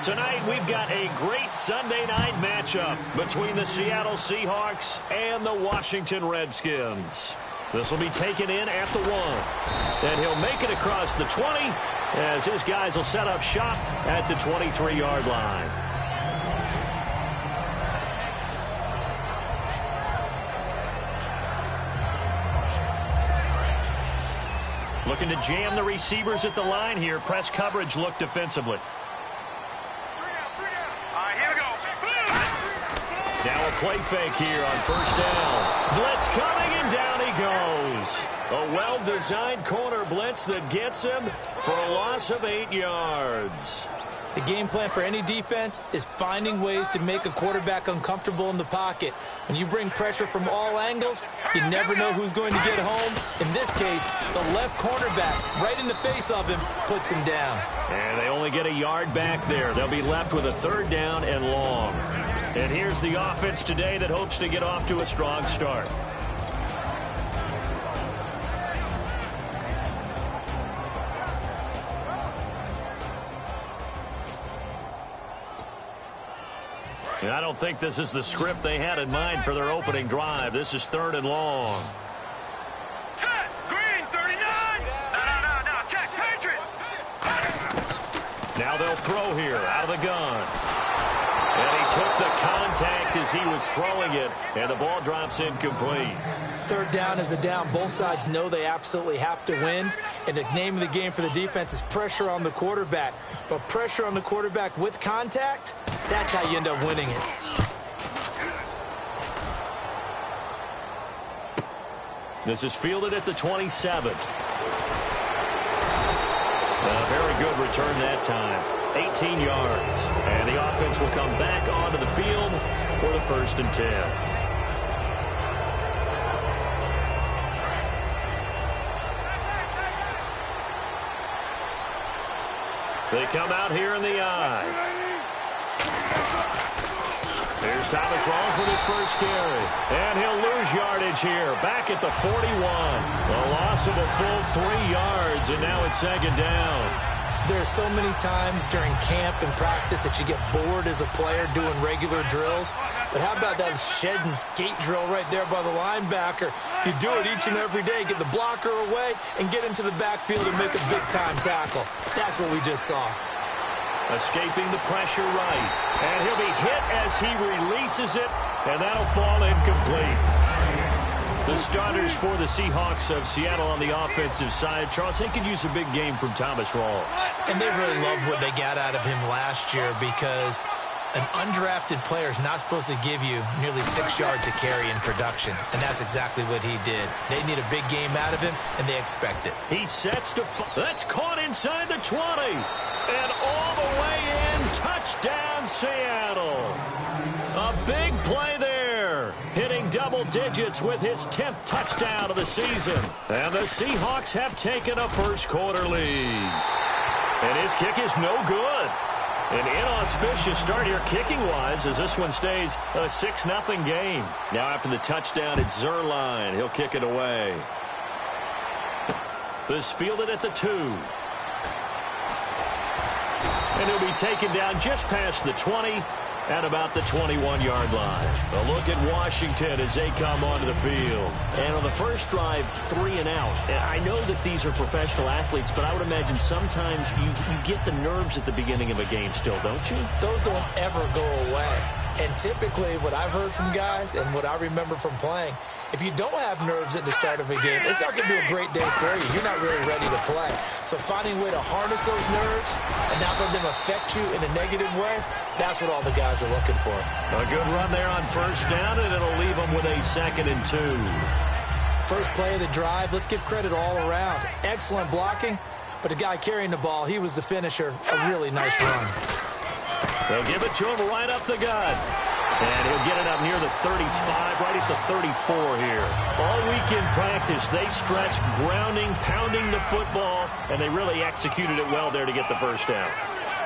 Tonight, we've got a great Sunday night matchup between the Seattle Seahawks and the Washington Redskins. This will be taken in at the 1. And he'll make it across the 20 as his guys will set up shop at the 23-yard line. Looking to jam the receivers at the line here. Press coverage look defensively. Now a play fake here on first down. Blitz coming, and down he goes. A well-designed corner blitz that gets him for a loss of 8 yards. The game plan for any defense is finding ways to make a quarterback uncomfortable in the pocket. When you bring pressure from all angles, you never know who's going to get home. In this case, the left cornerback, right in the face of him, puts him down. And they only get a yard back there. They'll be left with a 3rd down and long. And here's the offense today that hopes to get off to a strong start. And I don't think this is the script they had in mind for their opening drive. This is 3rd and long. Set! Green, 39! No, check, Patriots! Now they'll throw here, out of the gun. And he took the contact as he was throwing it, and the ball drops incomplete. 3rd down is a down. Both sides know they absolutely have to win, and the name of the game for the defense is pressure on the quarterback. But pressure on the quarterback with contact, that's how you end up winning it. This is fielded at the 27. A very good return that time. 18 yards. And the offense will come back onto the field for the 1st and 10. They come out here in the eye. Here's Thomas Rawls with his first carry. And he'll lose yardage here. Back at the 41. A loss of a full 3 yards, and now it's 2nd down. There's so many times during camp and practice that you get bored as a player doing regular drills. But how about that shed and skate drill right there by the linebacker? You do it each and every day. Get the blocker away and get into the backfield and make a big-time tackle. That's what we just saw. Escaping the pressure right. And he'll be hit as he releases it, and that'll fall incomplete. The starters for the Seahawks of Seattle on the offensive side, Charles, they could use a big game from Thomas Rawls. And they really loved what they got out of him last year because an undrafted player is not supposed to give you nearly 6 yards to carry in production. And that's exactly what he did. They need a big game out of him, and they expect it. He sets to that's caught inside the 20. And all the way in, touchdown Seattle. A big play there. Hitting double digits with his 10th touchdown of the season. And the Seahawks have taken a first-quarter lead. And his kick is no good. An inauspicious start here kicking-wise as this one stays a 6-0 game. Now after the touchdown, it's Zerline. He'll kick it away. This fielded at the 2. And he'll be taken down just past the 20 at about the 21-yard line. A look at Washington as they come onto the field. And on the first drive, 3 and out. And I know that these are professional athletes, but I would imagine sometimes you get the nerves at the beginning of a game still, don't you? Those don't ever go away. And typically what I've heard from guys and what I remember from playing, if you don't have nerves at the start of a game, it's not going to be a great day for you. You're not really ready to play. So finding a way to harness those nerves and not let them affect you in a negative way, that's what all the guys are looking for. A good run there on first down, and it'll leave them with a 2nd and 2. First play of the drive, let's give credit all around. Excellent blocking, but the guy carrying the ball, he was the finisher. A really nice run. They'll give it to him right up the gut. And he'll get it up near the 35, right at the 34 here. All week in practice, they stressed grounding, pounding the football, and they really executed it well there to get the first down.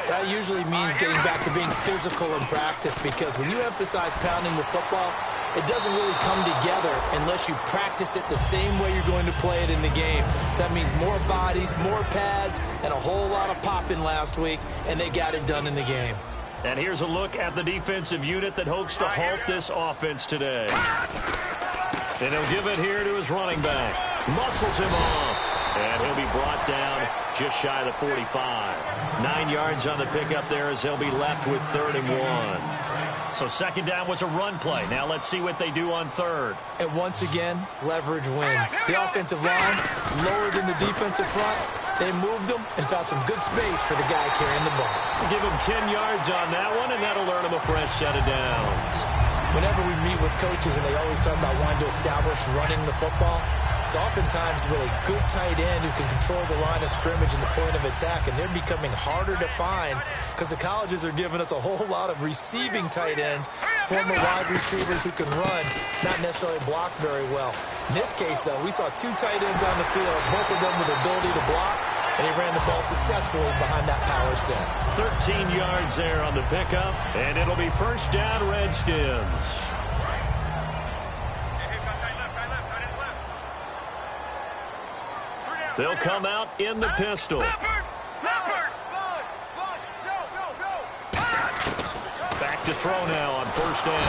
That usually means getting back to being physical in practice because when you emphasize pounding the football, it doesn't really come together unless you practice it the same way you're going to play it in the game. That means more bodies, more pads, and a whole lot of popping last week, and they got it done in the game. And here's a look at the defensive unit that hopes to halt this offense today. And he'll give it here to his running back. Muscles him off. And he'll be brought down just shy of the 45. 9 yards on the pickup there as they'll be left with 3rd and 1. So second down was a run play. Now let's see what they do on third. And once again, leverage wins. The offensive line lower than the defensive front. They moved them and found some good space for the guy carrying the ball. Give him 10 yards on that one, and that'll earn him a fresh set of downs. Whenever we meet with coaches and they always talk about wanting to establish running the football, it's oftentimes really good tight end who can control the line of scrimmage and the point of attack, and they're becoming harder to find because the colleges are giving us a whole lot of receiving tight ends, former wide receivers who can run, not necessarily block very well. In this case, though, we saw 2 tight ends on the field, both of them with the ability to block, and he ran the ball successfully behind that power set. 13 yards there on the pickup, and it'll be first down Redskins. They'll come out in the pistol. Back to throw now on first down.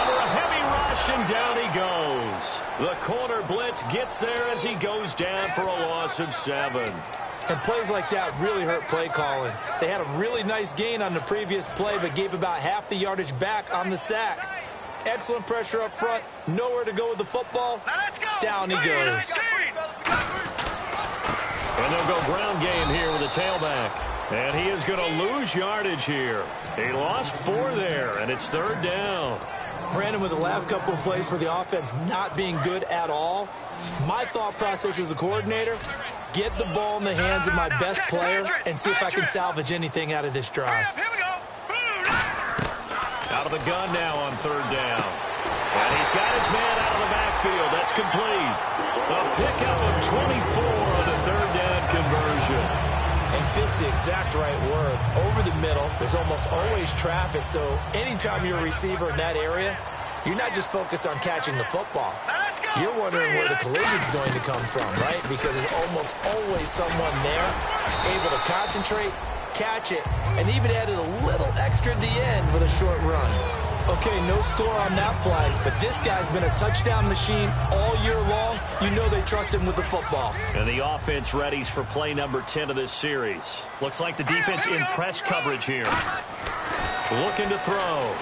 Under a heavy rush, and down he goes. The corner blitz gets there as he goes down for a loss of 7. And plays like that really hurt play calling. They had a really nice gain on the previous play, but gave about half the yardage back on the sack. Excellent pressure up front. Nowhere to go with the football. Down he goes. And they'll go ground game here with a tailback. And he is going to lose yardage here. He lost 4 there, and it's 3rd down. Brandon, with the last couple of plays for the offense not being good at all, my thought process as a coordinator, get the ball in the hands of my best player and see if I can salvage anything out of this drive. Out of the gun now on 3rd down. And he's got his man out of the backfield. That's complete. A pickup of 24 on the 3rd down conversion. And fits the exact right word. Over the middle, there's almost always traffic, so anytime you're a receiver in that area, you're not just focused on catching the football. You're wondering where the collision's going to come from, right? Because there's almost always someone there able to concentrate, catch it, and even added a little extra at the end with a short run. Okay, no score on that play, but this guy's been a touchdown machine all year long. You know they trust him with the football. And the offense readies for play number 10 of this series. Looks like the defense in press coverage here. Looking to throw.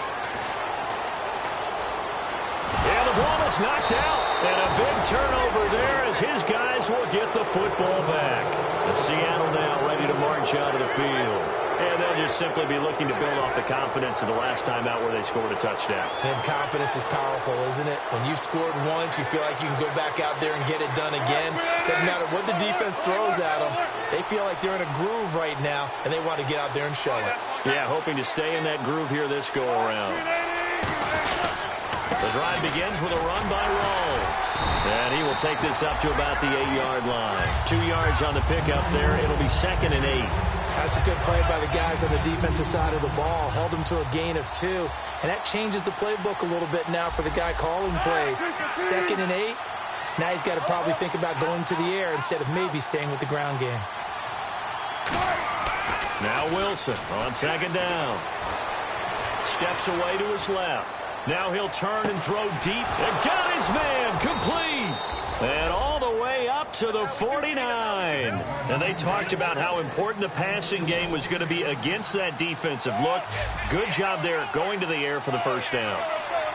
And the ball is knocked out. And a big turnover there as his guys will get the football back. The Seattle now ready to march out of the field. And they'll just simply be looking to build off the confidence of the last time out where they scored a touchdown. And confidence is powerful, isn't it? When you've scored once, you feel like you can go back out there and get it done again. Doesn't matter what the defense throws at them. They feel like they're in a groove right now, and they want to get out there and show it. Yeah, hoping to stay in that groove here this go-around. The drive begins with a run by Rawls. And he will take this up to about the 8-yard line. 2 yards on the pickup there. It'll be 2nd and 8. That's a good play by the guys on the defensive side of the ball. Held him to a gain of 2. And that changes the playbook a little bit now for the guy calling plays. 2nd and 8. Now he's got to probably think about going to the air instead of maybe staying with the ground game. Now Wilson on 2nd down. Steps away to his left. Now he'll turn and throw deep. And got his man complete. And all the way up to the 49. And they talked about how important the passing game was going to be against that defensive look. Good job there going to the air for the first down.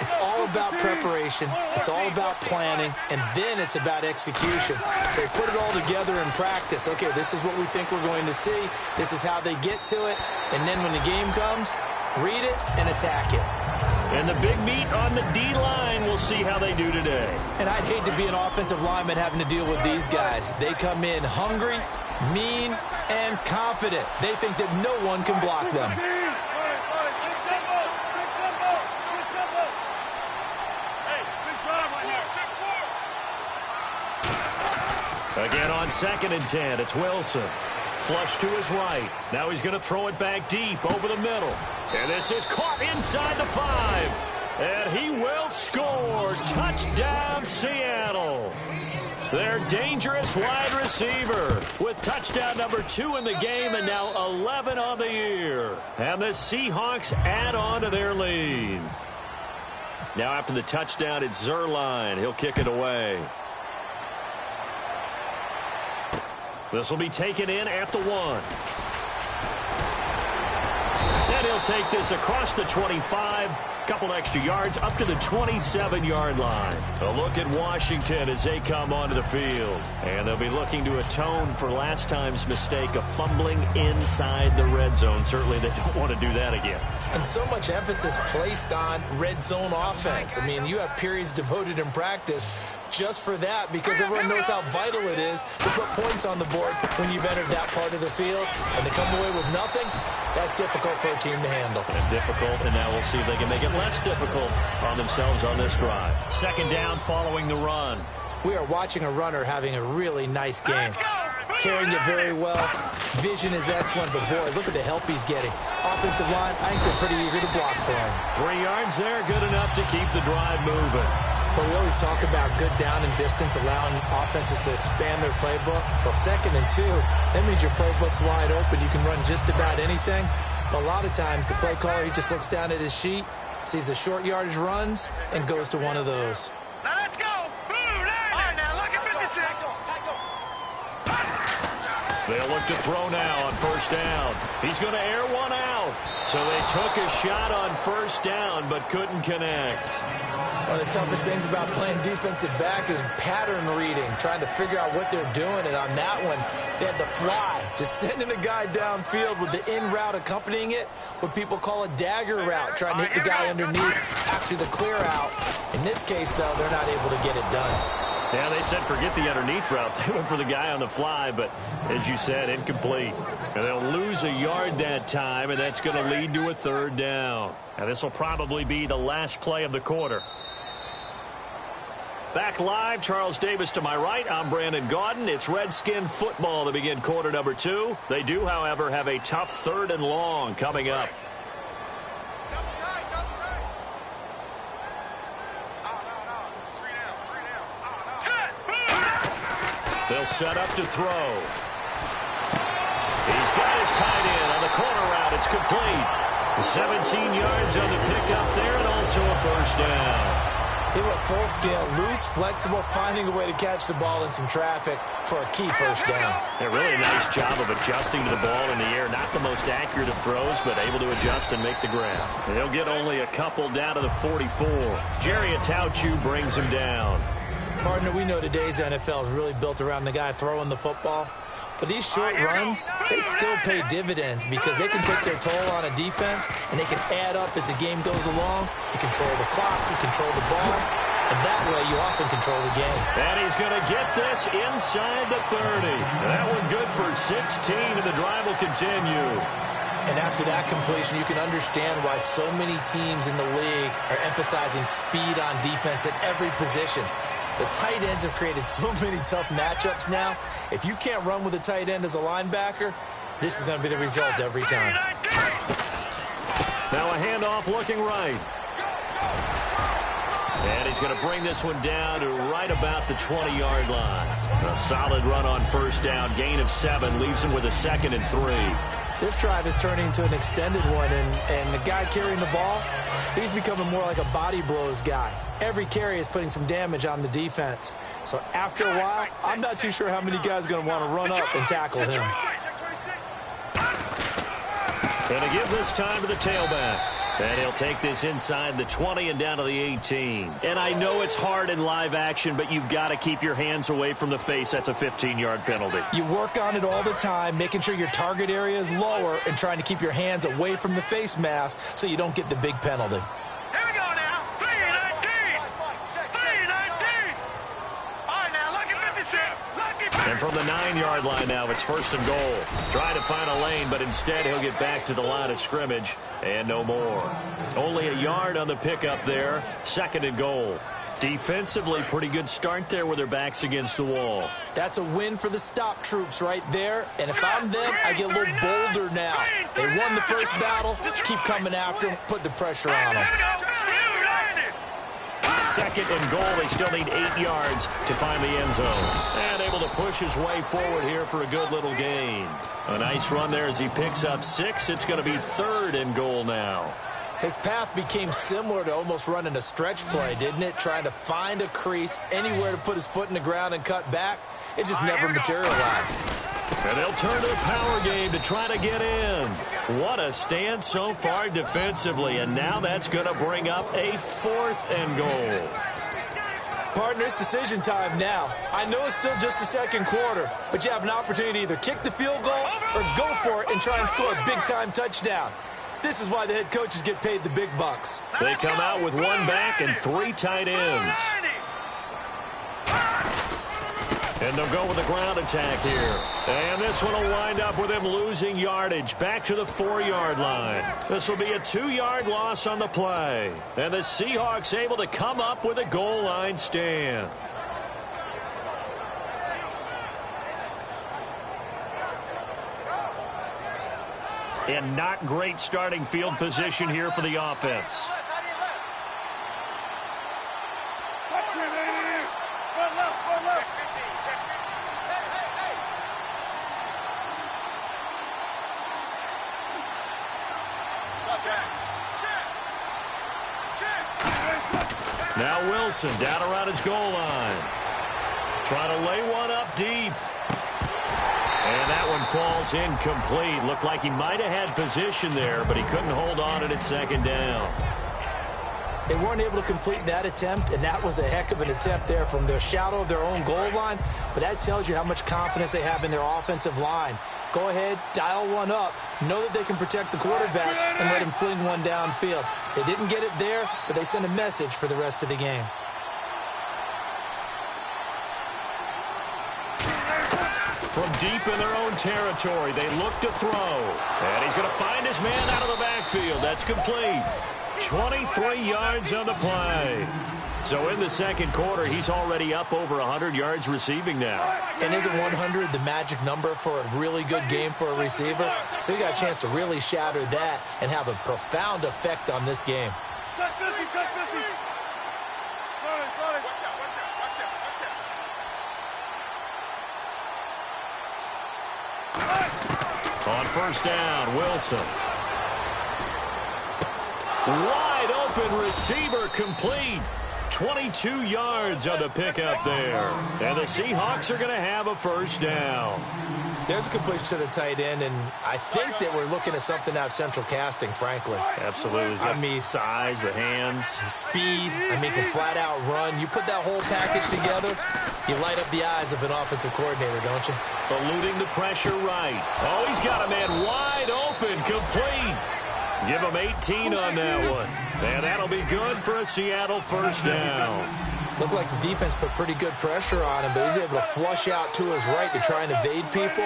It's all about preparation. It's all about planning. And then it's about execution. So they put it all together in practice. Okay, this is what we think we're going to see. This is how they get to it. And then when the game comes, read it and attack it. And the big meat on the D-line, we'll see how they do today. And I'd hate to be an offensive lineman having to deal with these guys. They come in hungry, mean, and confident. They think that no one can block them. Again on 2nd and 10, it's Wilson. Flush to his right. Now he's going to throw it back deep over the middle. And this is caught inside the 5. And he will score. Touchdown, Seattle. Their dangerous wide receiver with touchdown number 2 in the game and now 11 on the year. And the Seahawks add on to their lead. Now after the touchdown, it's Zerline. He'll kick it away. This will be taken in at the 1. And he'll take this across the 25. Couple extra yards up to the 27-yard line. A look at Washington as they come onto the field. And they'll be looking to atone for last time's mistake of fumbling inside the red zone. Certainly they don't want to do that again. And so much emphasis placed on red zone offense. I mean, you have periods devoted in practice just for that because everyone knows how vital it is to put points on the board when you've entered that part of the field. And to come away with nothing, that's difficult for a team to handle. And difficult, and now we'll see if they can make it less difficult on themselves on this drive. Second down following the run. We are watching a runner having a really nice game. Carrying it very well. Vision is excellent, but boy, look at the help he's getting. Offensive line, I think they're pretty eager to block for him. 3 yards there, good enough to keep the drive moving. But we always talk about good down and distance, allowing offenses to expand their playbook. Well, 2nd and 2, that means your playbook's wide open. You can run just about anything. But a lot of times, the play caller, he just looks down at his sheet, sees the short yardage runs, and goes to one of those. Now let's go. All right, now look at 56. They'll look to throw now on first down. He's going to air one out. So they took a shot on first down, but couldn't connect. One of the toughest things about playing defensive back is pattern reading, trying to figure out what they're doing. And on that one, they had the fly, just sending a guy downfield with the in route accompanying it, what people call a dagger route, trying to hit the guy underneath after the clear out. In this case, though, they're not able to get it done. Yeah, they said forget the underneath route. They went for the guy on the fly, but as you said, incomplete. And they'll lose a yard that time, and that's going to lead to a 3rd down. And this will probably be the last play of the quarter. Back live, Charles Davis to my right. I'm Brandon Gaudin. It's Redskin football to begin quarter number 2. They do, however, have a tough 3rd and long coming up. They'll set up to throw. He's got his tight end on the corner route. It's complete. 17 yards on the pickup there and also a first down. They went full scale, loose, flexible, finding a way to catch the ball in some traffic for a key first down. A really nice job of adjusting to the ball in the air. Not the most accurate of throws, but able to adjust and make the grab. They'll get only a couple down to the 44. Jerry Atauchu brings him down. Partner, we know today's NFL is really built around the guy throwing the football. But these short runs, they still pay dividends because they can take their toll on a defense and they can add up as the game goes along. You control the clock, you control the ball, and that way you often control the game. And he's going to get this inside the 30. That one good for 16, and the drive will continue. And after that completion, you can understand why so many teams in the league are emphasizing speed on defense at every position. The tight ends have created so many tough matchups now. If you can't run with a tight end as a linebacker, this is going to be the result every time. Now a handoff looking right. And he's going to bring this one down to right about the 20-yard line. A solid run on first down. Gain of 7 leaves him with a 2nd and 3. This drive is turning into an extended one, and the guy carrying the ball, he's becoming more like a body blows guy. Every carry is putting some damage on the defense. So after a while, I'm not too sure how many guys are going to want to run up and tackle him. Going to give this time to the tailback. And he'll take this inside the 20 and down to the 18. And I know it's hard in live action, but you've got to keep your hands away from the face. That's a 15-yard penalty. You work on it all the time, making sure your target area is lower and trying to keep your hands away from the face mask so you don't get the big penalty. Here we go now. 3-19. 3-19. All right, now look at 56. And from the 9-yard line now, it's 1st and goal. Trying to find a lane, but instead he'll get back to the line of scrimmage. And no more. Only a yard on the pickup there. 2nd and goal. Defensively, pretty good start there with their backs against the wall. That's a win for the stop troops right there. And if I'm them, I get a little bolder now. They won the first battle. Keep coming after them. Put the pressure on them. 2nd and goal. They still need 8 yards to find the end zone. And able to push his way forward here for a good little gain. A nice run there as he picks up 6. It's going to be 3rd and goal now. His path became similar to almost running a stretch play, didn't it? Trying to find a crease, anywhere to put his foot in the ground and cut back. It just never materialized. And they'll turn to the power game to try to get in. What a stand so far defensively, and now that's going to bring up a 4th and goal. Partner, it's decision time now. I know it's still just the second quarter, but you have an opportunity to either kick the field goal or go for it and try and score a big-time touchdown. This is why the head coaches get paid the big bucks. They come out with 1 back and 3 tight ends. And they'll go with the ground attack here. And this one will wind up with him losing yardage back to the 4-yard line. This will be a 2-yard loss on the play. And the Seahawks able to come up with a goal line stand. And not great starting field position here for the offense. Now Wilson down around his goal line. Trying to lay one up deep. And that one falls incomplete. Looked like he might have had position there, but he couldn't hold on at 2nd down. They weren't able to complete that attempt, and that was a heck of an attempt there from the shadow of their own goal line. But that tells you how much confidence they have in their offensive line. Go ahead, dial one up. Know that they can protect the quarterback and let him fling one downfield. They didn't get it there, but they sent a message for the rest of the game. From deep in their own territory, they look to throw. And he's going to find his man out of the backfield. That's complete. 23 yards on the play. So in the second quarter, he's already up over 100 yards receiving now. And isn't 100 the magic number for a really good game for a receiver? So he got a chance to really shatter that and have a profound effect on this game. On 1st down, Wilson. Wide open receiver complete. 22 yards on the pickup there. And the Seahawks are going to have a 1st down. There's a completion to the tight end, and I think that we're looking at something out of central casting, frankly. Absolutely. I mean, size, the hands. Speed. I mean, can flat out run. You put that whole package together, you light up the eyes of an offensive coordinator, don't you? Eluding the pressure right. Oh, he's got a man wide open, complete. Give him 18 on that one. And that'll be good for a Seattle 1st down. Looked like the defense put pretty good pressure on him, but he's able to flush out to his right to try and evade people.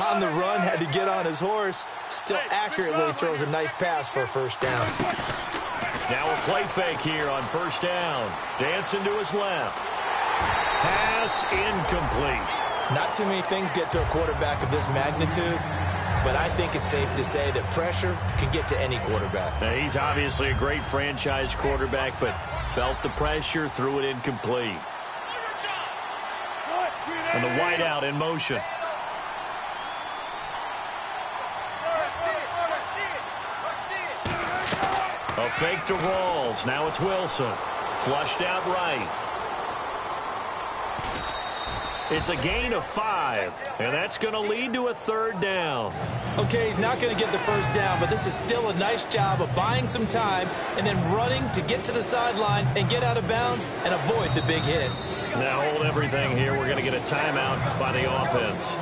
On the run, had to get on his horse. Still accurately throws a nice pass for a 1st down. Now a play fake here on 1st down. Dancing to his left. Pass incomplete. Not too many things get to a quarterback of this magnitude, but I think it's safe to say that pressure can get to any quarterback. Now, he's obviously a great franchise quarterback, but felt the pressure, threw it incomplete. And the wideout in motion. A fake to Rawls. Now it's Wilson. Flushed out right. It's a gain of 5, and that's going to lead to a 3rd down. Okay, he's not going to get the 1st down, but this is still a nice job of buying some time and then running to get to the sideline and get out of bounds and avoid the big hit. Now hold everything here. We're going to get a timeout by the offense.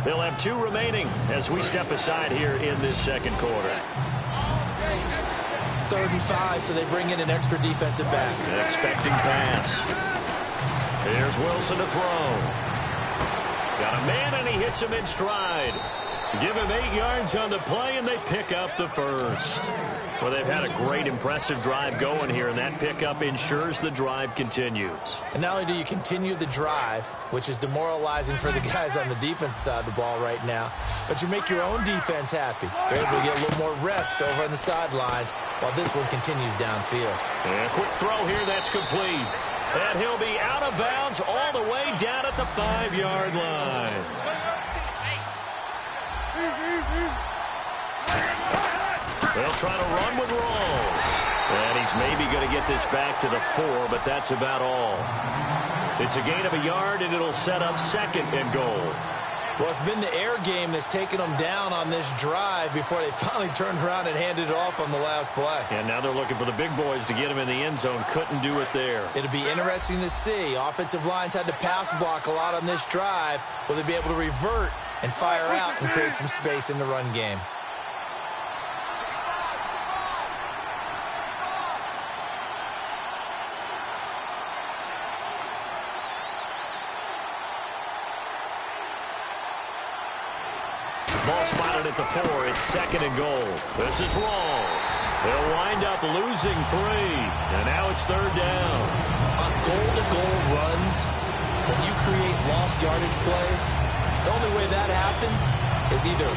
They'll have 2 remaining as we step aside here in this second quarter. 3rd and 5, so they bring in an extra defensive back. Expecting pass. Here's Wilson to throw. Got a man, and he hits him in stride. Give him 8 yards on the play, and they pick up the first. Well, they've had a great, impressive drive going here, and that pickup ensures the drive continues. And not only do you continue the drive, which is demoralizing for the guys on the defense side of the ball right now, but you make your own defense happy. They're able to get a little more rest over on the sidelines while this one continues downfield. And a quick throw here, that's complete. And he'll be out of bounds all the way down at the 5-yard line. They'll try to run with Rawls. And he's maybe going to get this back to the 4, but that's about all. It's a gain of a yard, and it'll set up 2nd and goal. Well, it's been the air game that's taken them down on this drive before they finally turned around and handed it off on the last play. And now they're looking for the big boys to get him in the end zone. Couldn't do it there. It'll be interesting to see. Offensive lines had to pass block a lot on this drive. Will they be able to revert and fire out and create some space in the run game? Ball spotted at the 4. It's 2nd and goal. This is Rawls. They'll wind up losing 3. And now it's 3rd down. On goal-to-goal runs, when you create lost yardage plays, the only way that happens is either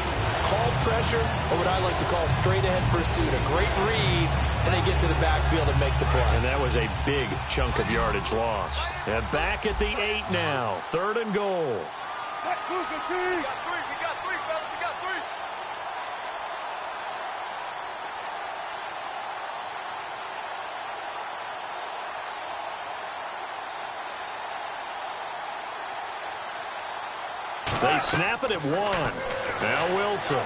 called pressure or what I like to call straight-ahead pursuit. A great read, and they get to the backfield and make the play. And that was a big chunk of yardage lost. And back at the 8 now. 3rd and goal. They snap it at 1. Now Wilson.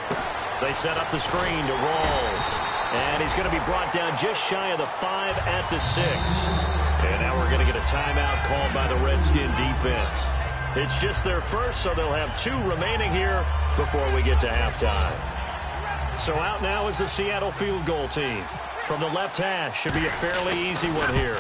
They set up the screen to Rawls. And he's going to be brought down just shy of the 5 at the 6. And now we're going to get a timeout called by the Redskin defense. It's just their first, so they'll have 2 remaining here before we get to halftime. So out now is the Seattle field goal team. From the left hash, should be a fairly easy one here.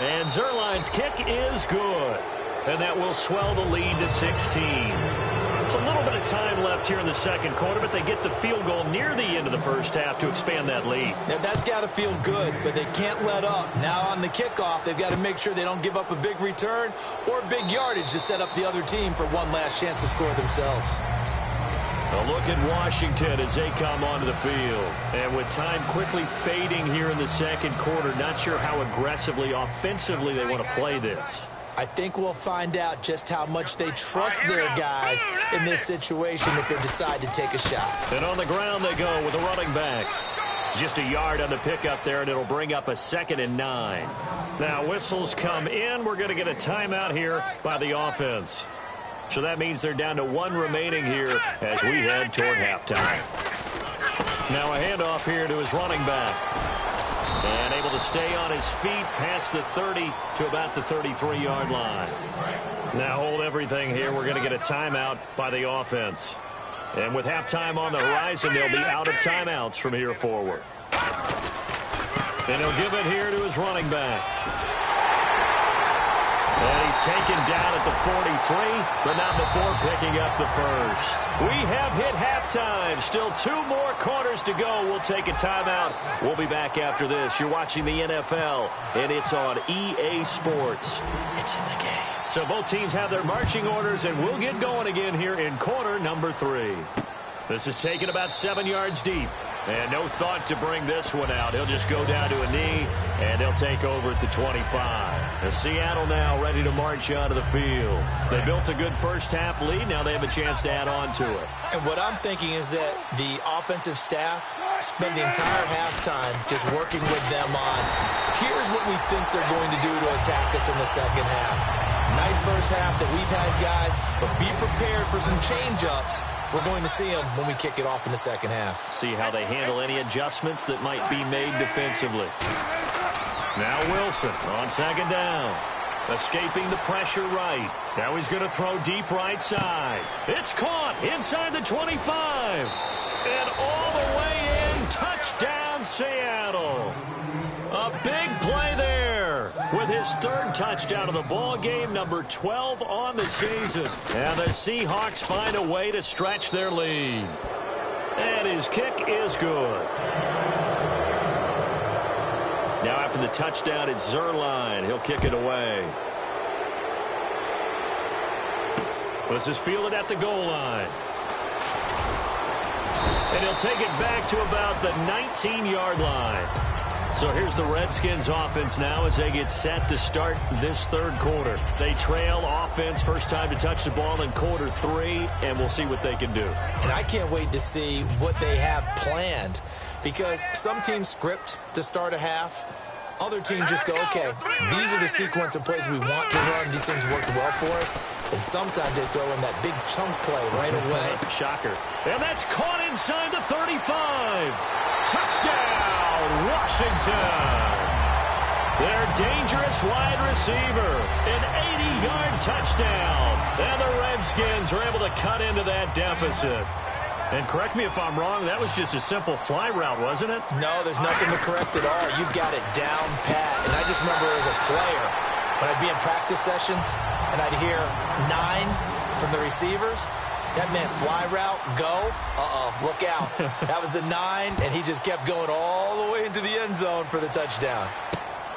And Zerline's kick is good. And that will swell the lead to 16. It's a little bit of time left here in the 2nd quarter, but they get the field goal near the end of the first half to expand that lead. Now, that's got to feel good, but they can't let up. Now on the kickoff, they've got to make sure they don't give up a big return or big yardage to set up the other team for one last chance to score themselves. A look at Washington as they come onto the field. And with time quickly fading here in the 2nd quarter, not sure how aggressively, offensively they want to play this. I think we'll find out just how much they trust their guys in this situation if they decide to take a shot. And on the ground they go with a running back. Just a yard on the pickup there, and it'll bring up a 2nd and 9. Now whistles come in. We're going to get a timeout here by the offense. So that means they're down to 1 remaining here as we head toward halftime. Now a handoff here to his running back. And able to stay on his feet past the 30 to about the 33-yard line. Now hold everything here. We're going to get a timeout by the offense. And with halftime on the horizon, they'll be out of timeouts from here forward. And he'll give it here to his running back. And he's taken down at the 43, but not before picking up the first. We have hit halftime. Still 2 more quarters to go. We'll take a timeout. We'll be back after this. You're watching the NFL, and it's on EA Sports. It's in the game. So both teams have their marching orders, and we'll get going again here in quarter number 3. This is taken about 7 yards deep. And no thought to bring this one out. He'll just go down to a knee, and they'll take over at the 25. As Seattle now ready to march onto the field. They built a good first half lead. Now they have a chance to add on to it. And what I'm thinking is that the offensive staff spent the entire halftime just working with them on, here's what we think they're going to do to attack us in the second half. Nice first half that we've had, guys, but be prepared for some change-ups. We're going to see them when we kick it off in the second half. See how they handle any adjustments that might be made defensively. Now Wilson on 2nd down. Escaping the pressure right. Now he's going to throw deep right side. It's caught inside the 25. And all the way in. Touchdown, Seattle. A big play there with his his third touchdown of the ball game, number 12 on the season. And the Seahawks find a way to stretch their lead. And his kick is good. Now after the touchdown, it's Zerline. He'll kick it away. This is fielded at the goal line. And he'll take it back to about the 19-yard line. So here's the Redskins offense now as they get set to start this third quarter. They trail offense, first time to touch the ball in quarter 3, and we'll see what they can do. And I can't wait to see what they have planned, because some teams script to start a half. Other teams just go, okay, these are the sequence of plays we want to run. These things worked well for us. And sometimes they throw in that big chunk play right away. Shocker. And that's caught inside the 35. Touchdown, Washington. Their dangerous wide receiver. An 80-yard touchdown. And the Redskins are able to cut into that deficit. And correct me if I'm wrong, that was just a simple fly route, wasn't it? No, there's nothing to correct at all. You've got it down pat. And I just remember as a player, when I'd be in practice sessions and I'd hear 9 from the receivers, that meant fly route, go, look out. That was the 9, and he just kept going all the way into the end zone for the touchdown.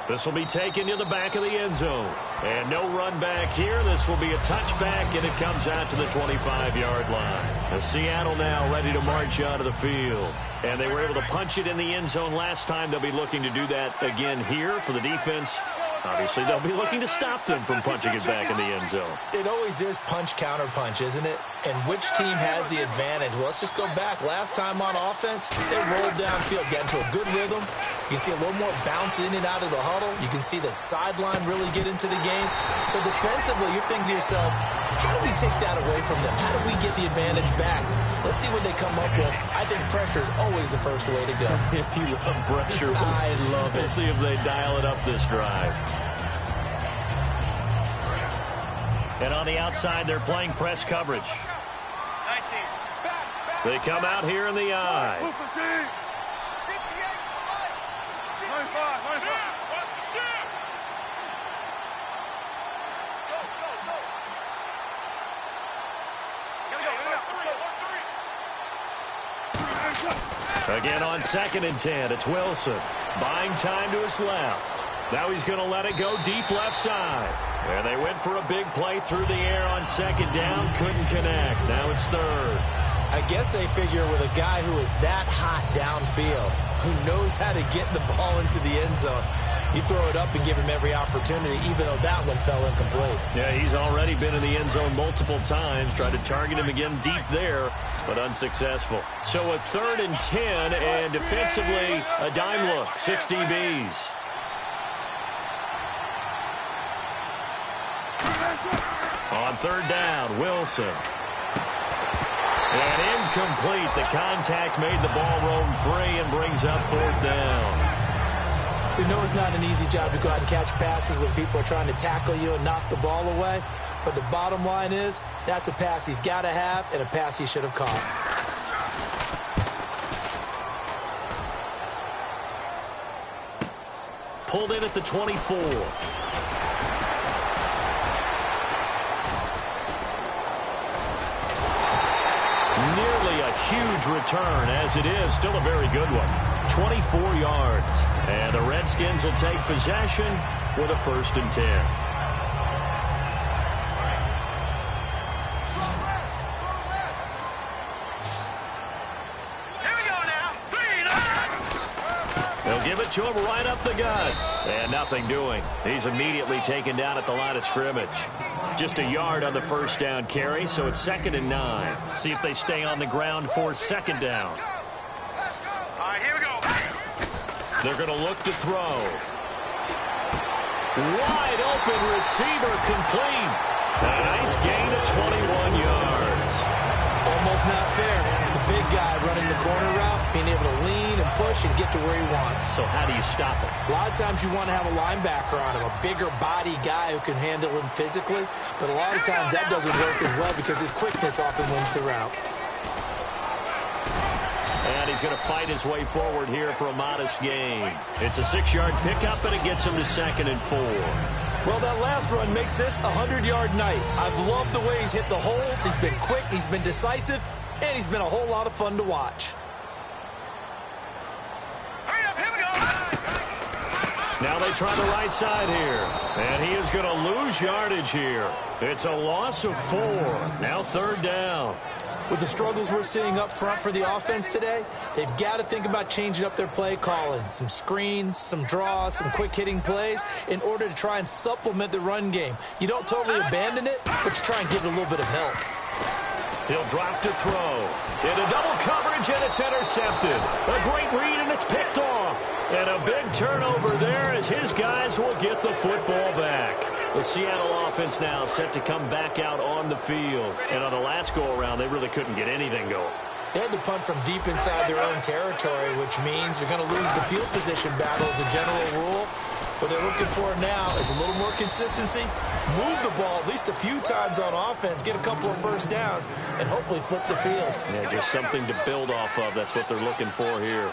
This will be taken to the back of the end zone. And no run back here. This will be a touchback, and it comes out to the 25-yard line. And Seattle now ready to march out of the field. And they were able to punch it in the end zone last time. They'll be looking to do that again here for the defense. Obviously, they'll be looking to stop them from punching it back in the end zone. It always is punch-counter-punch, isn't it? And which team has the advantage? Well, let's just go back. Last time on offense, they rolled downfield, got into a good rhythm. You can see a little more bounce in and out of the huddle. You can see the sideline really get into the game. So defensively, you're thinking to yourself, how do we take that away from them? How do we get the advantage back? Let's see what they come up with. I think pressure is always the first way to go. If you love pressure, I love it. We'll see if they dial it up this drive. And on the outside, they're playing press coverage. 19. They come out here in the eye. 25. Watch the shoot. Again on 2nd and 10, it's Wilson. Buying time to his left. Now he's going to let it go deep left side. And they went for a big play through the air on 2nd down. Couldn't connect. Now it's 3rd. I guess they figure with a guy who is that hot downfield, who knows how to get the ball into the end zone, you throw it up and give him every opportunity, even though that one fell incomplete. Yeah, he's already been in the end zone multiple times. Tried to target him again deep there, but unsuccessful. So a 3rd and 10, and defensively, a dime look. 6 DBs. On 3rd down, Wilson. And incomplete. The contact made the ball roam free and brings up 4th down. We know it's not an easy job to go out and catch passes when people are trying to tackle you and knock the ball away. But the bottom line is, that's a pass he's got to have and a pass he should have caught. Pulled in at the 24. Nearly a huge return, as it is still a very good one. 24 yards. And the Redskins will take possession with a 1st and 10. Here we go now. They'll give it to him right up the gut. And nothing doing. He's immediately taken down at the line of scrimmage. Just a yard on the 1st down carry, so it's 2nd and 9. See if they stay on the ground for 2nd down. All right, here we go. They're going to look to throw. Wide open receiver complete. A nice gain of 21 yards. Almost not fair. The big guy running the corner route, being able to lean and push and get to where he wants. So how do you stop it? A lot of times you want to have a linebacker on him, a bigger body guy who can handle him physically. But a lot of times that doesn't work as well because his quickness often wins the route. And he's going to fight his way forward here for a modest gain. It's a 6-yard pickup, and it gets him to 2nd and 4. Well, that last run makes this a 100-yard night. I've loved the way he's hit the holes. He's been quick, he's been decisive, and he's been a whole lot of fun to watch. Now they try the right side here. And he is going to lose yardage here. It's a loss of 4. Now 3rd down. With the struggles we're seeing up front for the offense today, they've got to think about changing up their play calling. Some screens, some draws, some quick-hitting plays in order to try and supplement the run game. You don't totally abandon it, but you try and give it a little bit of help. He'll drop to throw. Into double coverage, and it's intercepted. A great read, and it's picked off. And a big turnover there as his guys will get the football back. The Seattle offense now set to come back out on the field. And on the last go-around, they really couldn't get anything going. They had to punt from deep inside their own territory, which means they're going to lose the field position battle as a general rule. What they're looking for now is a little more consistency, move the ball at least a few times on offense, get a couple of first downs, and hopefully flip the field. Yeah, just something to build off of. That's what they're looking for here.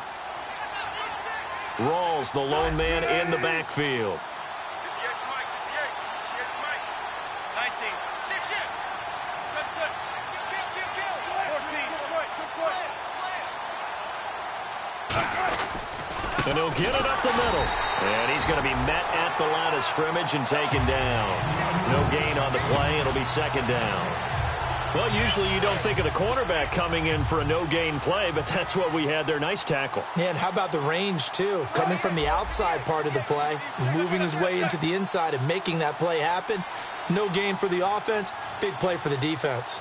Rawls, the lone man in the backfield. And he'll get it up the middle. And he's going to be met at the line of scrimmage and taken down. No gain on the play. It'll be 2nd down. Well, usually you don't think of the cornerback coming in for a no-gain play, but that's what we had there. Nice tackle. Yeah, and how about the range, too? Coming from the outside part of the play, moving his way into the inside and making that play happen. No gain for the offense, big play for the defense.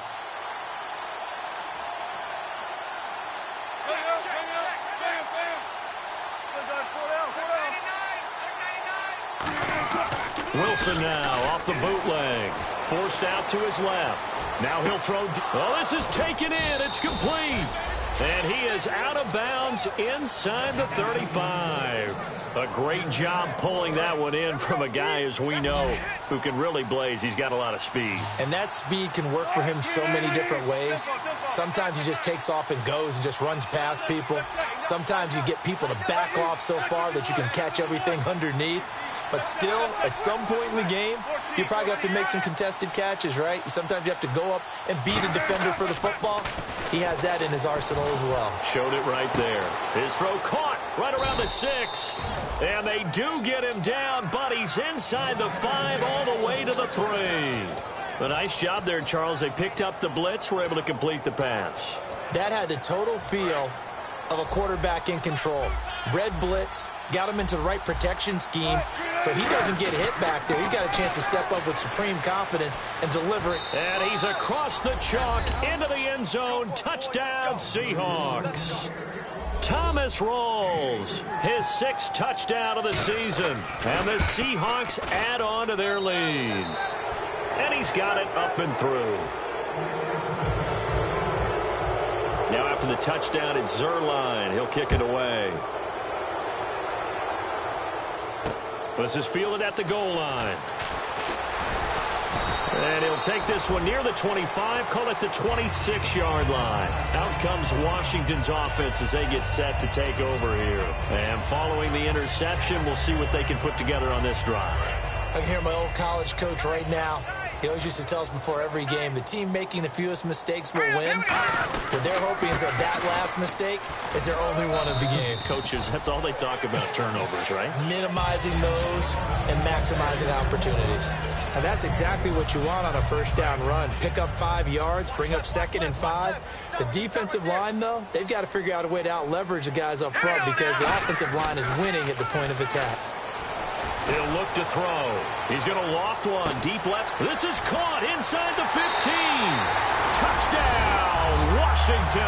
Wilson now off the bootleg. Forced out to his left. Now he'll throw. Oh, this is taken in. It's complete. And he is out of bounds inside the 35. A great job pulling that one in from a guy, as we know, who can really blaze. He's got a lot of speed. And that speed can work for him so many different ways. Sometimes he just takes off and goes and just runs past people. Sometimes you get people to back off so far that you can catch everything underneath. But still, at some point in the game, you probably have to make some contested catches, right? Sometimes you have to go up and beat a defender for the football. He has that in his arsenal as well. Showed it right there. His throw caught right around the 6. And they do get him down, but he's inside the 5 all the way to the 3. A nice job there, Charles. They picked up the blitz, were able to complete the pass. That had the total feel of a quarterback in control. Red blitz, got him into the right protection scheme, so he doesn't get hit back there. He's got a chance to step up with supreme confidence and deliver it. And he's across the chalk into the end zone. Touchdown, Seahawks. Thomas Rawls, his 6th touchdown of the season. And the Seahawks add on to their lead. And he's got it up and through. Now after the touchdown, it's Zerline. He'll kick it away. This is fielded at the goal line. And he'll take this one near the 25, call it the 26-yard line. Out comes Washington's offense as they get set to take over here. And following the interception, we'll see what they can put together on this drive. I can hear my old college coach right now. He always used to tell us before every game, the team making the fewest mistakes will win. What they're hoping is that that last mistake is their only one of the game. Coaches, that's all they talk about, turnovers, right? Minimizing those and maximizing opportunities. And that's exactly what you want on a first down run. Pick up 5 yards, bring up 2nd and 5. The defensive line, though, they've got to figure out a way to out-leverage the guys up front because the offensive line is winning at the point of attack. He'll look to throw. He's going to loft one deep left. This is caught inside the 15. Touchdown, Washington.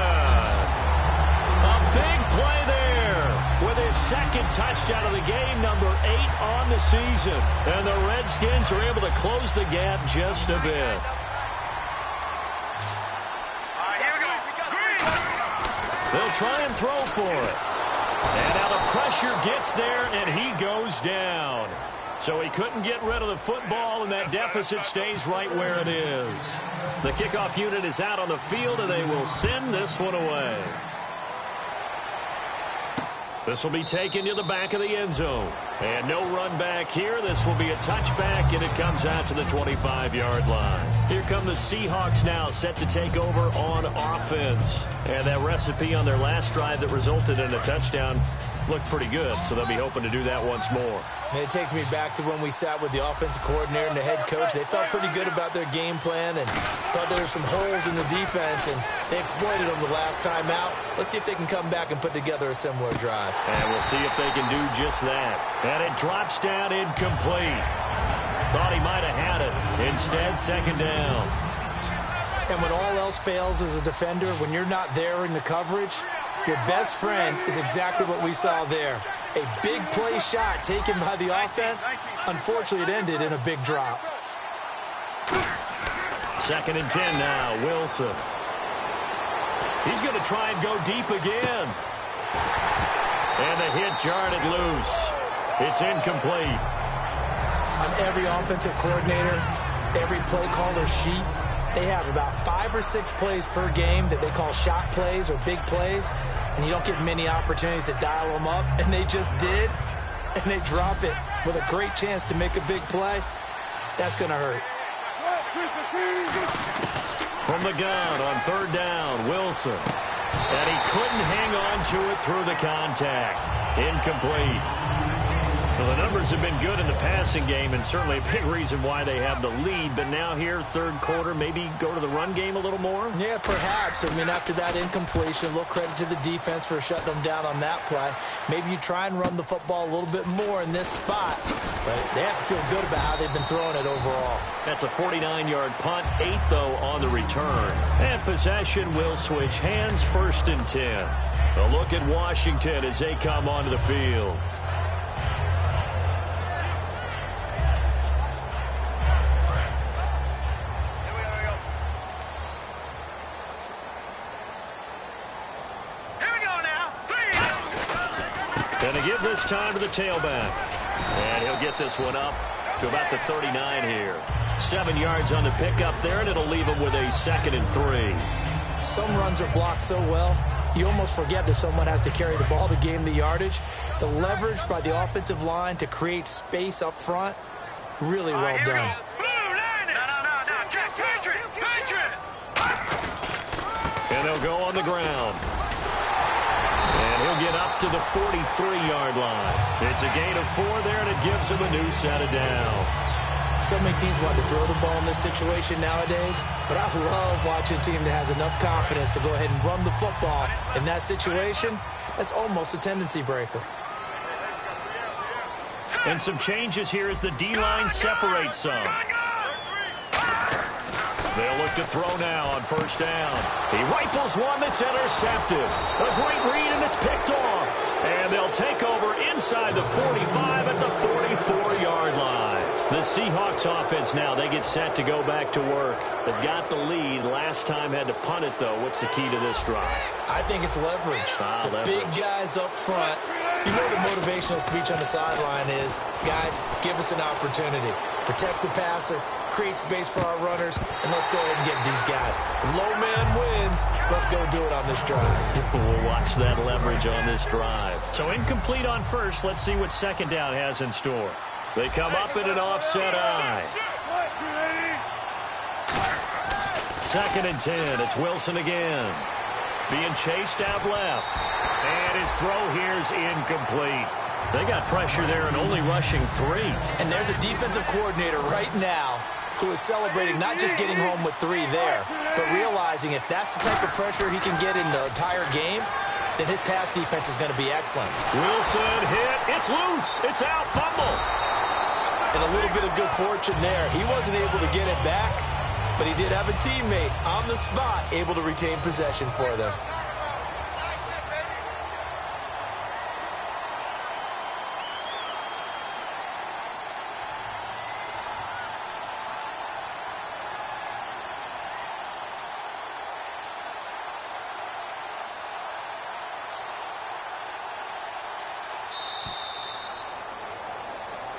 A big play there with his 2nd touchdown of the game, number 8 on the season. And the Redskins are able to close the gap just a bit. They'll try and throw for it. And now the pressure gets there, and he goes down. So he couldn't get rid of the football, and that deficit stays right where it is. The kickoff unit is out on the field, and they will send this one away. This will be taken to the back of the end zone. And no run back here. This will be a touchback, and it comes out to the 25-yard line. Here come the Seahawks now, set to take over on offense. And that recipe on their last drive that resulted in a touchdown looked pretty good, so they'll be hoping to do that once more. And it takes me back to when we sat with the offensive coordinator and the head coach. They felt pretty good about their game plan and thought there were some holes in the defense, and they exploited them the last time out. Let's see if they can come back and put together a similar drive. And we'll see if they can do just that. And it drops down incomplete. Thought he might have had it. Instead, second down. And when all else fails as a defender, when you're not there in the coverage, your best friend is exactly what we saw there. A big play shot taken by the offense. Unfortunately, it ended in a big drop. Second and 10 now, Wilson. He's going to try and go deep again. And the hit jarred it loose. It's incomplete. On every offensive coordinator, every play caller sheet, they have about 5 or 6 plays per game that they call shot plays or big plays, and you don't get many opportunities to dial them up, and they just did, and they drop it with a great chance to make a big play. That's going to hurt. From the gun on third down, Wilson. And he couldn't hang on to it through the contact. Incomplete. Well, the numbers have been good in the passing game, and certainly a big reason why they have the lead. But now here, third quarter, maybe go to the run game a little more? Yeah, perhaps. I mean, after that incompletion, a little credit to the defense for shutting them down on that play. Maybe you try and run the football a little bit more in this spot. But they have to feel good about how they've been throwing it overall. That's a 49-yard punt, 8, though, on the return. And possession will switch hands, first and 10. A look at Washington as they come onto the field. Going to give this time to the tailback. And he'll get this one up to about the 39 here. 7 yards on the pickup there, and it'll leave him with a 2nd and 3. Some runs are blocked so well, you almost forget that someone has to carry the ball to gain the yardage. The leverage by the offensive line to create space up front, really well done. And they'll go on the ground. And he'll get up to the 43-yard line. It's a gain of 4 there, and it gives him a new set of downs. So many teams want to throw the ball in this situation nowadays, but I love watching a team that has enough confidence to go ahead and run the football. In that situation, that's almost a tendency breaker. And some changes here as the D-line separates some. They'll look to throw now on first down. He rifles one that's intercepted. A great read, and it's picked off. And they'll take over inside the 45 at the 44-yard line. The Seahawks offense now, they get set to go back to work. They've got the lead. Last time had to punt it, though. What's the key to this drive? I think it's leverage. Big guys up front. You know the motivational speech on the sideline is, guys, give us an opportunity. Protect the passer, create space for our runners, and let's go ahead and get these guys. Low man wins. Let's go do it on this drive. We'll watch that leverage on this drive. So incomplete on first. Let's see what second down has in store. They come up in an offset eye. 2nd and 10. It's Wilson again. Being chased out left. And his throw here's incomplete. They got pressure there and only rushing 3. And there's a defensive coordinator right now who is celebrating not just getting home with 3 there, but realizing if that's the type of pressure he can get in the entire game, then his pass defense is going to be excellent. Wilson hit. It's loose. It's out. Fumble. And a little bit of good fortune there. He wasn't able to get it back, but he did have a teammate on the spot able to retain possession for them.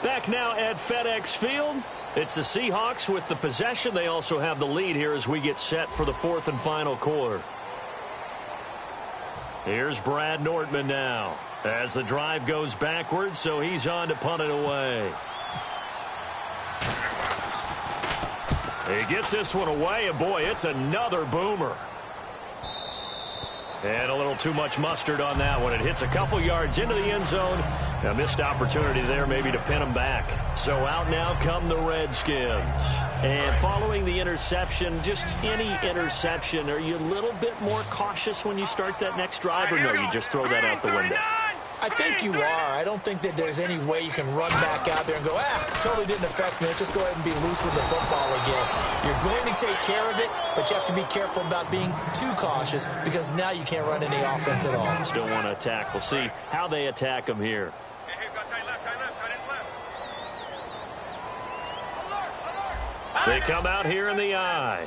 Back now at FedEx Field. It's the Seahawks with the possession. They also have the lead here as we get set for the 4th and final quarter. Here's Brad Nordman now As the drive goes backwards, so he's on to punt it away. He gets this one away, and boy, it's another boomer. And a little too much mustard on that one. It hits a couple yards into the end zone. A missed opportunity there maybe to pin him back. So out now come the Redskins. And following the interception, just any interception, are you a little bit more cautious when you start that next drive, or no, you just throw that out the window? I think you are. I don't think that there's any way you can run back out there and go, totally didn't affect me. Let's just go ahead and be loose with the football again. You're going to take care of it, but you have to be careful about being too cautious because now you can't run any offense at all. Still want to attack. We'll see how they attack him here. They come out here in the eye.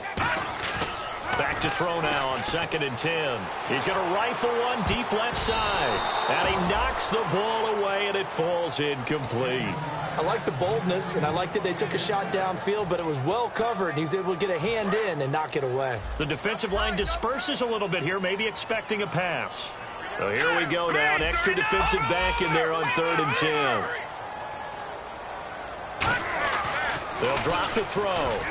Back to throw now on 2nd and 10. He's going to rifle one deep left side. And he knocks the ball away, and it falls incomplete. I like the boldness, and I like that they took a shot downfield, but it was well covered, and he was able to get a hand in and knock it away. The defensive line disperses a little bit here, maybe expecting a pass. So here we go now. An extra defensive back in there on 3rd and 10. They'll drop the throw.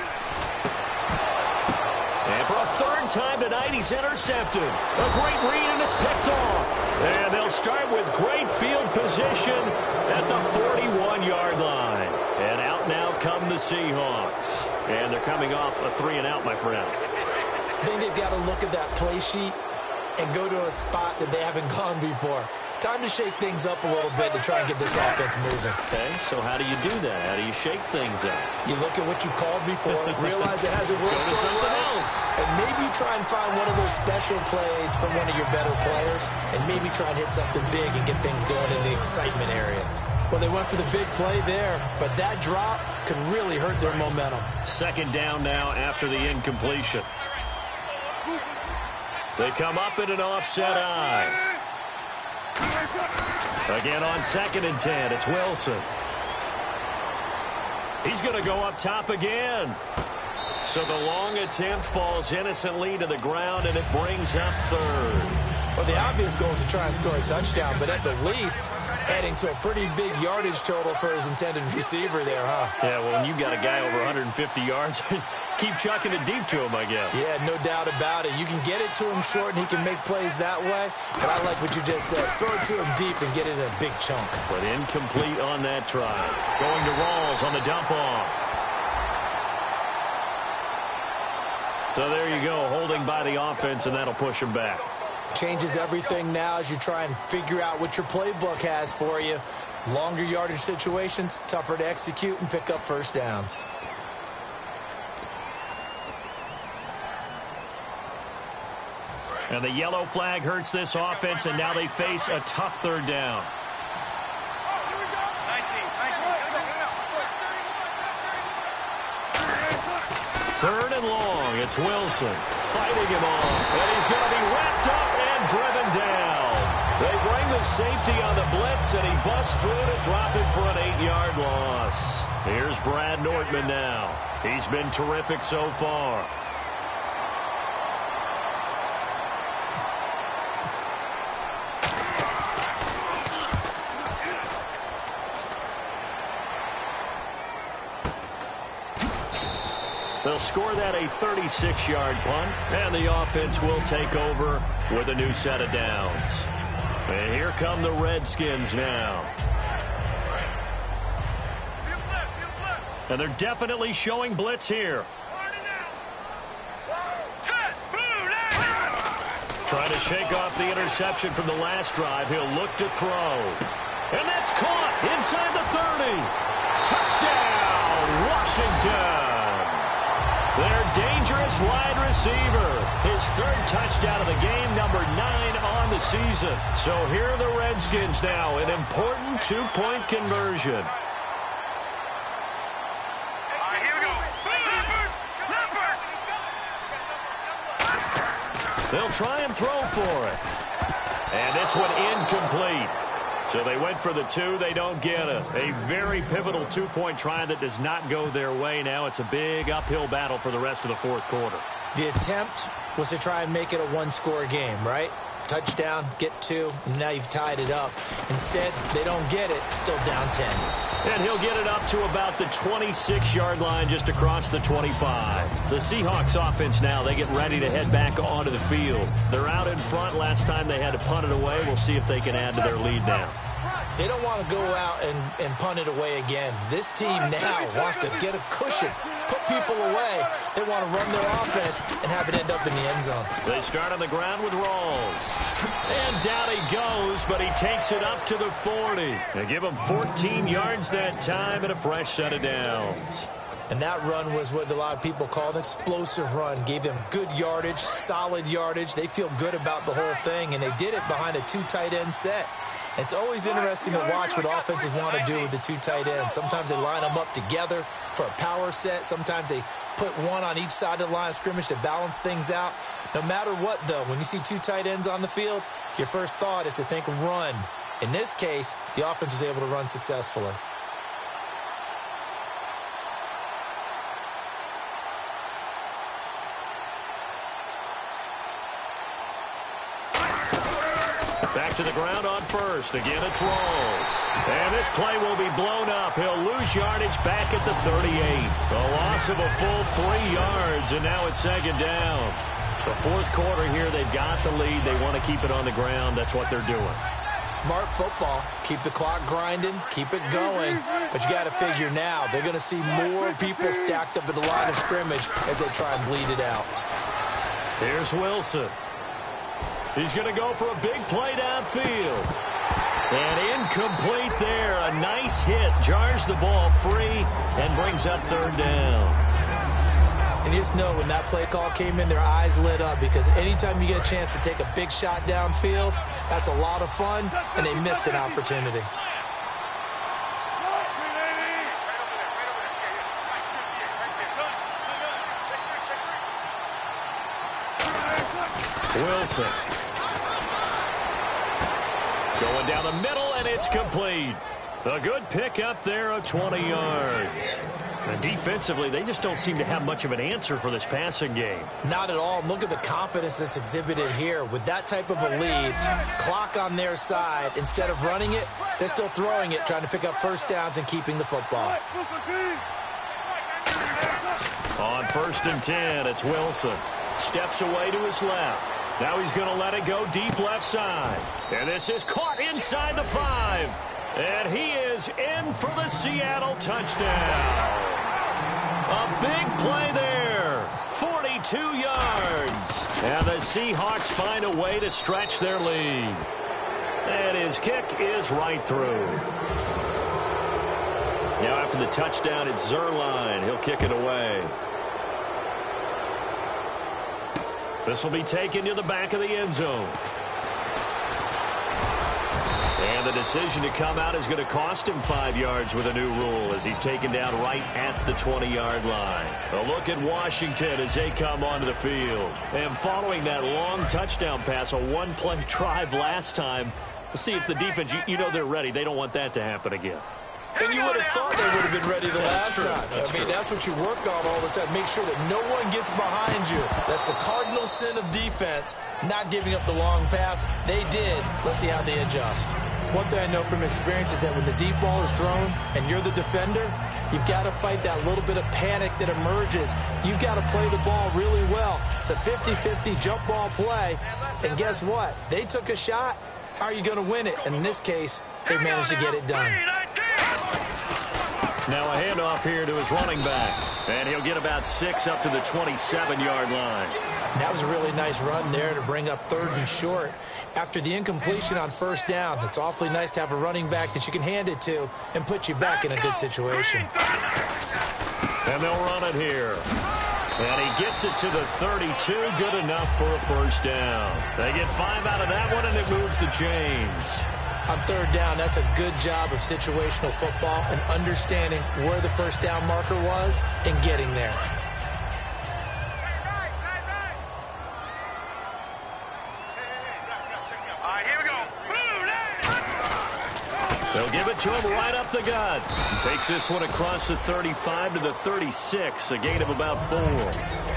And for a 3rd time tonight, he's intercepted. A great read, and it's picked off. And they'll start with great field position at the 41-yard line. And out now come the Seahawks. And they're coming off a 3-and-out, my friend. I think they've got to look at that play sheet and go to a spot that they haven't gone before. Time to shake things up a little bit to try and get this offense moving. Okay, so how do you do that? How do you shake things up? You look at what you've called before, realize it hasn't worked so well, and maybe try and find one of those special plays from one of your better players, and maybe try and hit something big and get things going in the excitement area. Well, they went for the big play there, but that drop could really hurt their momentum. 2nd down now after the incompletion. They come up in an offset eye. Again on 2nd and 10, it's Wilson. He's going to go up top again. So the long attempt falls innocently to the ground, and it brings up 3rd. Well, the obvious goal is to try and score a touchdown, but at the least, adding to a pretty big yardage total for his intended receiver there, huh? Yeah, well, when you've got a guy over 150 yards, keep chucking it deep to him, I guess. Yeah, no doubt about it. You can get it to him short, and he can make plays that way, but I like what you just said. Throw it to him deep and get it in a big chunk. But incomplete on that try. Going to Rawls on the dump-off. So there you go, holding by the offense, and that'll push him back. Changes everything now as you try and figure out what your playbook has for you. Longer yardage situations, tougher to execute and pick up 1st downs. And the yellow flag hurts this offense, and now they face a tough 3rd down. Third and long, it's Wilson fighting him off, and he's going to be wrapped up and driven down. They bring the safety on the blitz, and he busts through to drop it for an 8-yard loss. Here's Brad Nortman now. He's been terrific so far. They'll score that a 36-yard punt, and the offense will take over with a new set of downs. And here come the Redskins now. And they're definitely showing blitz here. Trying to shake off the interception from the last drive. He'll look to throw. And that's caught inside the 30. Touchdown, Washington. Their dangerous wide receiver. His 3rd touchdown of the game, number 9 on the season. So here are the Redskins now, an important 2-point conversion. They'll try and throw for it. And this one incomplete. So they went for the 2. They don't get it. A very pivotal 2-point try that does not go their way. Now it's a big uphill battle for the rest of the 4th quarter. The attempt was to try and make it a 1-score game, right? touchdown, get 2, and now you've tied it up. Instead, they don't get it, still down 10. And he'll get it up to about the 26-yard line, just across the 25. The Seahawks offense now, they get ready to head back onto the field. They're out in front. Last time they had to punt it away. We'll see if they can add to their lead now. They don't want to go out and punt it away again. This team now wants to get a cushion, put people away. They want to run their offense and have it end up in the end zone. They start on the ground with Rawls. And down he goes, but he takes it up to the 40. They give him 14 yards that time and a fresh set of downs. And that run was what a lot of people call an explosive run. Gave them good yardage, solid yardage. They feel good about the whole thing, and they did it behind a 2 tight end set. It's always interesting to watch what offenses want to do with the 2 tight ends. Sometimes they line them up together for a power set. Sometimes they put one on each side of the line of scrimmage to balance things out. No matter what, though, when you see 2 tight ends on the field, your first thought is to think run. In this case, the offense was able to run successfully. Back to the ground on first. Again, it's Rawls. And this play will be blown up. He'll lose yardage back at the 38. A loss of a full 3 yards, and now it's second down. The fourth quarter here, they've got the lead. They want to keep it on the ground. That's what they're doing. Smart football. Keep the clock grinding. Keep it going. But you got to figure now, they're going to see more people stacked up at the line of scrimmage as they try and bleed it out. Here's Wilson. He's going to go for a big play downfield. And incomplete there. A nice hit. Jars the ball free and brings up third down. And you just know when that play call came in, their eyes lit up, because anytime you get a chance to take a big shot downfield, that's a lot of fun, and they missed an opportunity. Wilson. Going down the middle, and it's complete. A good pick up there of 20 yards. And defensively, they just don't seem to have much of an answer for this passing game. Not at all. Look at the confidence that's exhibited here. With that type of a lead, clock on their side, instead of running it, they're still throwing it, trying to pick up first downs and keeping the football. On 1st and 10, it's Wilson. Steps away to his left. Now he's going to let it go deep left side. And this is caught inside the 5. And he is in for the Seattle touchdown. A big play there. 42 yards. And the Seahawks find a way to stretch their lead. And his kick is right through. Now after the touchdown, it's Zerline. He'll kick it away. This will be taken to the back of the end zone. And the decision to come out is going to cost him 5 yards with a new rule as he's taken down right at the 20-yard line. A look at Washington as they come onto the field. And following that long touchdown pass, a one-play drive last time, we'll see if the defense, you know they're ready. They don't want that to happen again. And you would have thought they would have been ready the last time. That's what you work on all the time. Make sure that no one gets behind you. That's the cardinal sin of defense, not giving up the long pass. They did. Let's see how they adjust. One thing I know from experience is that when the deep ball is thrown and you're the defender, you've got to fight that little bit of panic that emerges. You've got to play the ball really well. It's a 50-50 jump ball play. And guess what? They took a shot. How are you going to win it? And in this case, they managed to get it done. Now a handoff here to his running back. And he'll get about 6 up to the 27-yard line. And that was a really nice run there to bring up 3rd and short. After the incompletion on 1st down, it's awfully nice to have a running back that you can hand it to and put you back in a good situation. And they'll run it here. And he gets it to the 32. Good enough for a first down. They get 5 out of that one, and it moves the chains. On 3rd down, that's a good job of situational football and understanding where the first down marker was and getting there. All right, here we go. They'll give it it to him right up the gut. He takes this one across the 35 to the 36, a gain of about 4.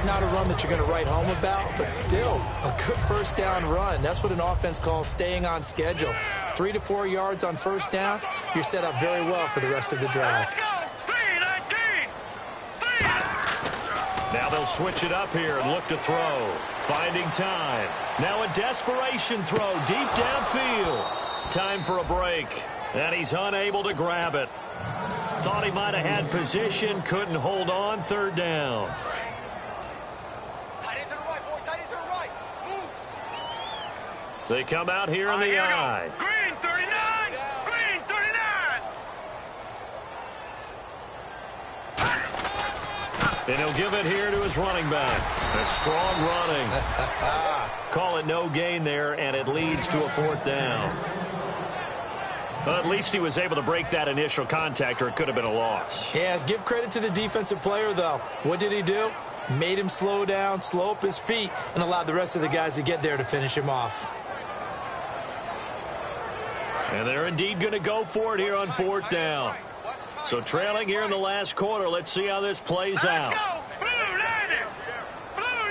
Not a run that you're going to write home about, but still a good first down run. That's what an offense calls staying on schedule. 3 to 4 yards on first down, you're set up very well for the rest of the drive. Let's go. 3-19. Now they'll switch it up here and look to throw. Finding time. Now a desperation throw deep downfield. Time for a break. And he's unable to grab it. Thought he might have had position. Couldn't hold on. Third down. Tight end to the right, boy. Tight end to the right. Move. They come out here in the eye. Green 39. Green 39. And he'll give it here to his running back. A strong running. Call it no gain there, and it leads to a fourth down. Well, at least he was able to break that initial contact, or it could have been a loss. Yeah, give credit to the defensive player, though. What did he do? Made him slow down, slow up his feet, and allowed the rest of the guys to get there to finish him off. And they're indeed going to go for it here on fourth down. So trailing here in the last quarter, let's see how this plays out. Let's go. Blue 90. Blue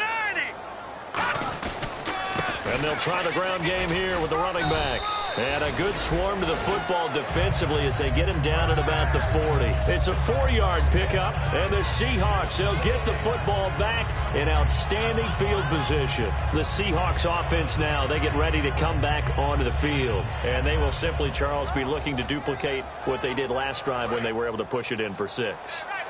90. And they'll try the ground game here with the running back. And a good swarm to the football defensively as they get him down at about the 40. It's a 4-yard pickup, and the Seahawks, they'll get the football back in outstanding field position. The Seahawks offense now, they get ready to come back onto the field. And they will simply, Charles, be looking to duplicate what they did last drive when they were able to push it in for 6.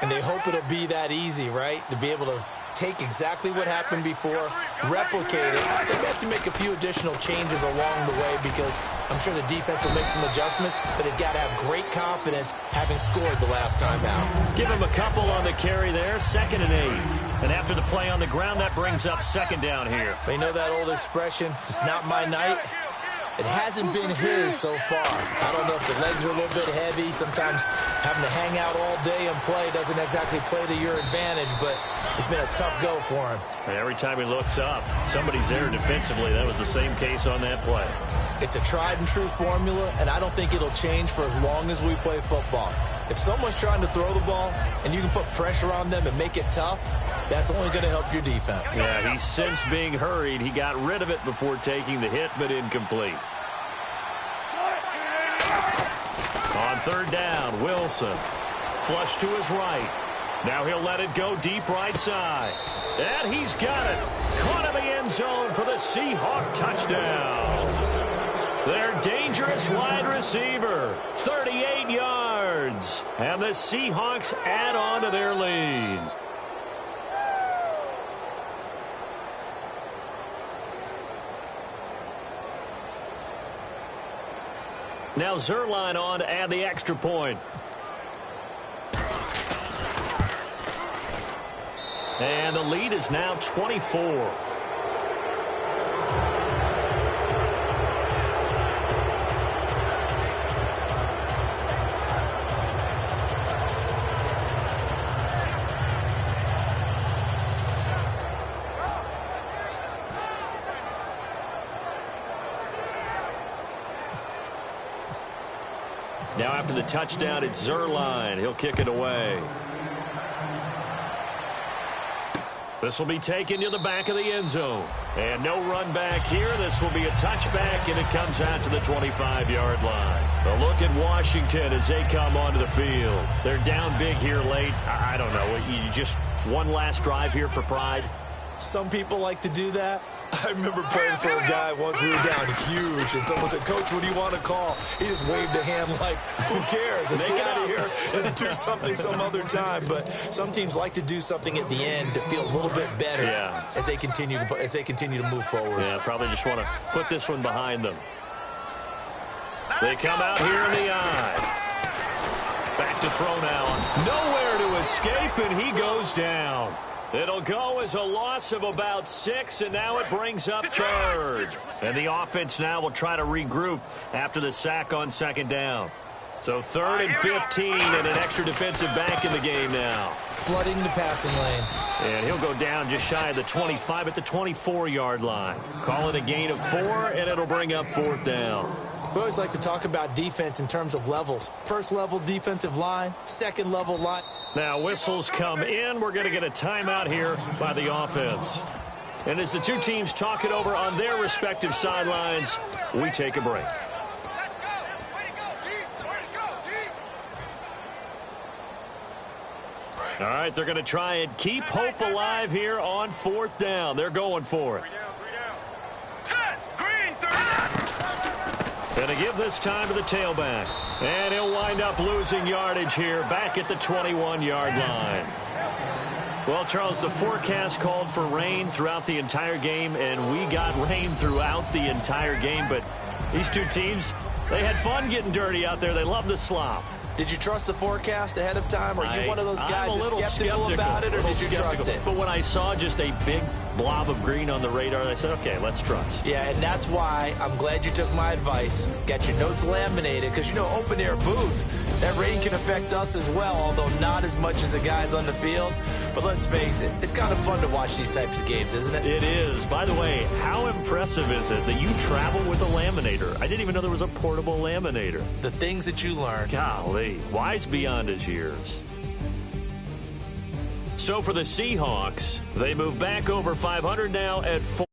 And they hope it'll be that easy, right? To be able to take exactly what happened before, replicate it. They have to make a few additional changes along the way because I'm sure the defense will make some adjustments, but they've got to have great confidence having scored the last time out. Give him a couple on the carry there, 2nd and 8. And after the play on the ground, that brings up 2nd down here. They know that old expression, it's not my night. It hasn't been his so far. I don't know if the legs are a little bit heavy. Sometimes having to hang out all day and play doesn't exactly play to your advantage, but it's been a tough go for him. And every time he looks up, somebody's there defensively. That was the same case on that play. It's a tried and true formula, and I don't think it'll change for as long as we play football. If someone's trying to throw the ball and you can put pressure on them and make it tough, that's only going to help your defense. Yeah, he's since being hurried. He got rid of it before taking the hit, but incomplete. On third down, Wilson. Flush to his right. Now he'll let it go deep right side. And he's got it. Caught in the end zone for the Seahawk touchdown. Their dangerous wide receiver, 38 yards. And the Seahawks add on to their lead. Now Zerline on to add the extra point. And the lead is now 24. Now after the touchdown, it's Zerline. He'll kick it away. This will be taken to the back of the end zone. And no run back here. This will be a touchback, and it comes out to the 25-yard line. A look at Washington as they come onto the field. They're down big here late. I don't know. You just one last drive here for pride? Some people like to do that. I remember playing for a guy once. We were down huge, and someone said, "Coach, what do you want to call?" He just waved a hand like, "Who cares? Let's get out of here and do something some other time." But some teams like to do something at the end to feel a little bit better as they continue to move forward. Yeah, probably just want to put this one behind them. They come out here in the eye. Back to throw now. Nowhere to escape, and he goes down. It'll go as a loss of about 6, and now it brings up third. And the offense now will try to regroup after the sack on second down. So 3rd and 15, and an extra defensive back in the game now. Flooding the passing lanes. And he'll go down just shy of the 25 at the 24-yard line. Call it a gain of 4, and it'll bring up 4th down. We always like to talk about defense in terms of levels. First level defensive line, second level line. Now whistles come in. We're going to get a timeout here by the offense. And as the two teams talk it over on their respective sidelines, we take a break. All right, they're going to try and keep hope alive here on 4th down. They're going for it. Going to give this time to the tailback. And he'll wind up losing yardage here back at the 21-yard line. Well, Charles, the forecast called for rain throughout the entire game, and we got rain throughout the entire game. But these two teams, they had fun getting dirty out there. They love the slop. Did you trust the forecast ahead of time? Are you one of those guys that's skeptical about it, or did you trust it? But when I saw just a big blob of green on the radar, I said, okay, let's trust. Yeah, and that's why I'm glad you took my advice. Got your notes laminated, because, you know, open-air booth, that rain can affect us as well, although not as much as the guys on the field. But let's face it, it's kind of fun to watch these types of games, isn't it? It is. By the way, how impressive is it that you travel with a laminator? I didn't even know there was a portable laminator. The things that you learn. Golly, wise beyond his years. So for the Seahawks, they move back over 500 now at 4.